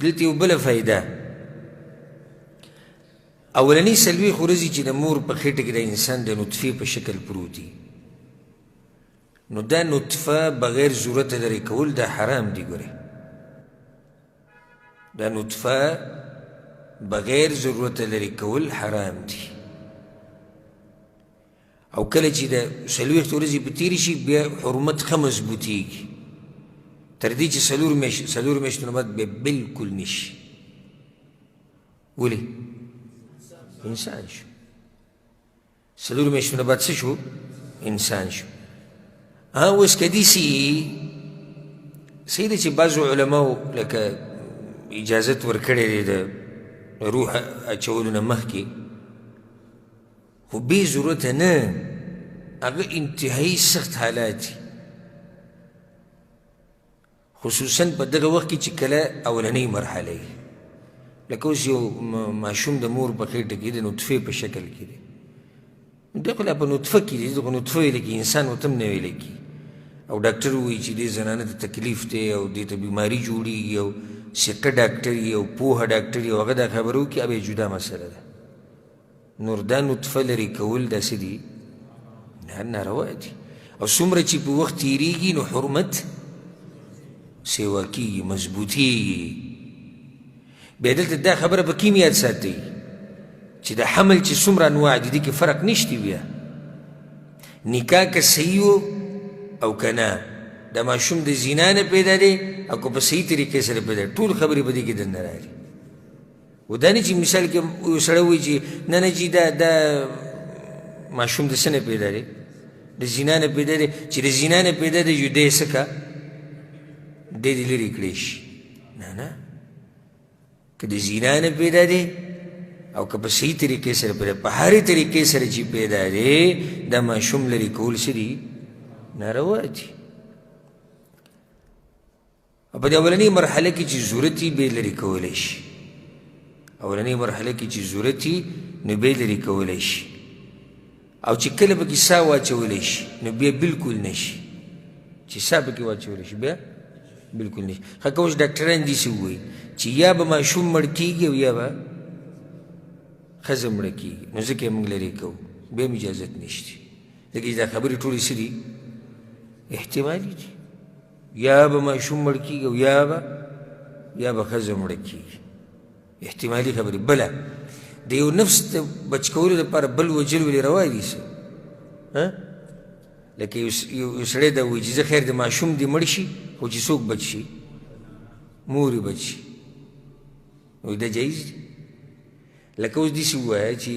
دلته یو بله فایده اولنی څلوېښت ورځې چې د مور په خېټه کې د انسان د نطفې په شکل پروت دي نو دا نطفه بغیر ضرورت لرې کول دا حرام دي ګورې دا نطفه بغیر ضرورت لرې کول حرام دي او کله چې د څلوېښت ورځې په تېرې شي بیا حرمت ښه مضبوطېږي تر دې چې څلور میاشتو نه بعد بیا بلکل نشي ولې انسان شو څلور میاشتو نه بعد څه شو انسان شو اوس که داسې صحیح ده چې بعضو علماو لکه اجازت ورکړی دی د روح اچولو نه مخکې خو بې ضرورته نه هغه انتهایي سخت حالات دي خصوصا په دغه وخت کې چې کله اولنۍ مرحله وي لکه اوس یو ماشوم د مور په خېټه کې د نطفې په شکل کې دی دی خو لا په نطفه کې دی دغه نطفه ویلی کي انسان ورته هم نه ویلی کي او ډاکټر ووایي چې دې زنانه ته تکلیف دی او دې ته بیماري جوړېږي او ثقه ډاکټر وي او پوهه ډاکټر وي او هغه دا خبره وکړي اب یې جدا مسله ده نور دا نطفه لرې کول داسې دي ناروا دي او څومره چې په وخت تېرېږي نو حرمت سیوا کېږي مضبوطېږي بیا دلته دا خبره په کوم یاد ساتئ چې د حمل چې څومره انواع دي دې کې فرق نشته بیا نکاح که صحیح و او که نه د ماشوم د زنا نه پیدا دی او که په صحیح طریقې سره پیدا دی ټول خبرې به دې کې دننه راځي و دا نه چې مثال کې یو سړی وایي چې نه نه جي دا ماشوم د څه نه پیدا دی د زنا نه پیدا دی چې د زنا نه پیدا دی یو دی څه که دی دې لرې کړی شي نه که د زنا نه پیدا دی او که په صحیح طریقې سره پیدا په هرې طریقې سره چې پیدا دی دا ماشوم لرې کول څه دي ناروا دي او په دې اولنۍ مرحله کې چې ضرورت وي بیا یې لرې کولی شي اولنۍ مرحله کې چې ضرورت وي نو بیا یې لرې کولی شي او چې کله پکې ساه واچولی شي نو بیا بلکل نشي چې ساه پکې واچولی شي بیا بلکل نشي ښه که اوس ډاکټران داسې ووایي چې یا به ماشوم مړ کېږي او یا به ښځه مړه کېږي نو ځکه یې موږ لرې کوو بیا هم اجازت نشته ځکه چې دا خبرې ټولې څه دي احتمالي دي یا به ماشوم مړ کېږي او یا به ښځه مړه کېږي احتمالي خبرې بله د یو نفس د بچ کولو لپاره بل وجل ولې روا دي څه لکه یو سړی دا وایي چې زه خیر د ماشوم دې مړ شي خو چې څوک بچ شي مور یې بچ شي نو دا جایز دي لکه اوس داسې ووایه چې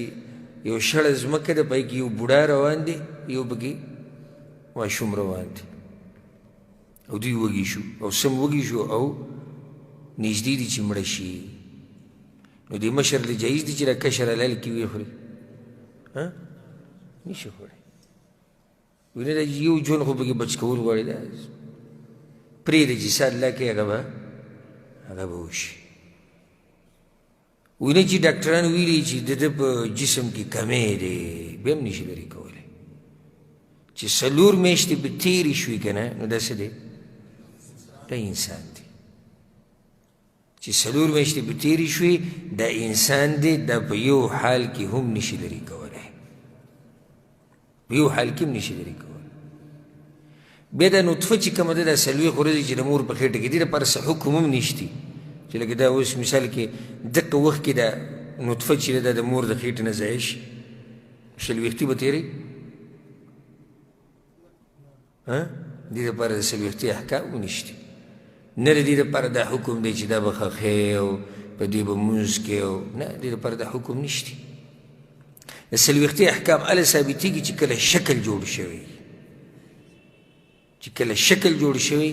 یو شړه ځمکه ده پای کې یو بوډا روان دی یو پکې ماشوم روان دی او دوی وږي شو او سم وږي شو او نږدې دي چې مړه شي نو دې مشر له جایز دي چې دا کشر حلال کې ویې خوري نشي خوړی وینه دا یو ژوند خو پکې بچ کول غواړي دا پرېږده چې څه الله کوي هغه به وشي وینه چې ډاکټران ویلي چې د ده په جسم کې کمی دی بیا هم نشي لرې کولی چې څلور میاشتې به تېرې شوي که نه نو دا څه دی دا انسان دی چې څلور میاشتې به تېرې شوي دا انسان دی دا په یو حال کې هم نشي لرې کولی په یو حال کې هم نشي لرې کولی بیا دا نطفه چې کومه ده دا څلوېښت ورځې چې د مور په خېټه کې دي دپاره څه حکم هم نشته چې لکه دا اوس مثال کې دقه وخت کې دا نطفه چې ده دا د مور د خېټې نه ضایع شي څلوېښتي به تېروي دې دپاره د څلوېښتي احکام نشته نه د دې دپاره دا حکم دی چې دا به خښې او په دې به لمونځ کوې او نه دې دپاره دا حکم نشته د څلوېښتي احکام هله ثابتېږي چې کله شکل جوړ شوی چې کله شکل جوړ شوی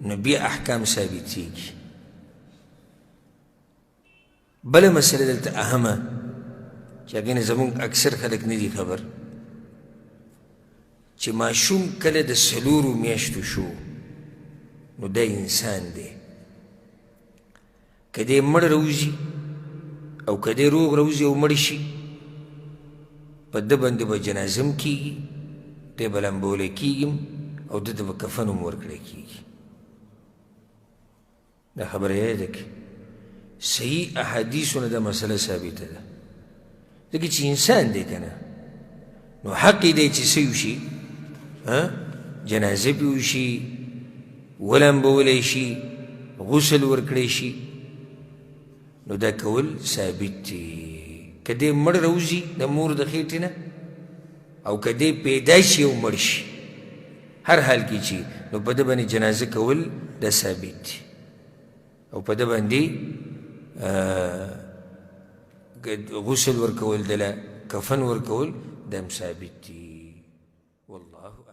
نو بیا احکام ثابتېږي بله مسله دلته اهمه چې هغې نه زموږ اکثر خلک نه دي خبر چې ماشوم کله د څلورو میاشتو شو نو دا انسان دی که دی مړ روزي او که دی روغ روزي او مړ شي په ده باندې به جنازه هم کېږي دی به لمبولی کېږي او ده ته به کفن هم ورکړی کېږي دا خبره یاده کړئ صحیح احادیثو نه دا مسله ثابته ده ځکه چې انسان دی که نه نو حق یې دی چې څه وشي جنازه پې وشي ولامبولی شي غسل ورکړی شي نو دا کول ثابت دي که دی مړ روځي د مور د خېټې نه او که دی پیدا شي او مړ شي هر حال کې چې نو په ده باندې جنازه کول دا ثابت دي او په ده باندې غسل ورکول دله کفن ورکول دا هم ثابت دي والله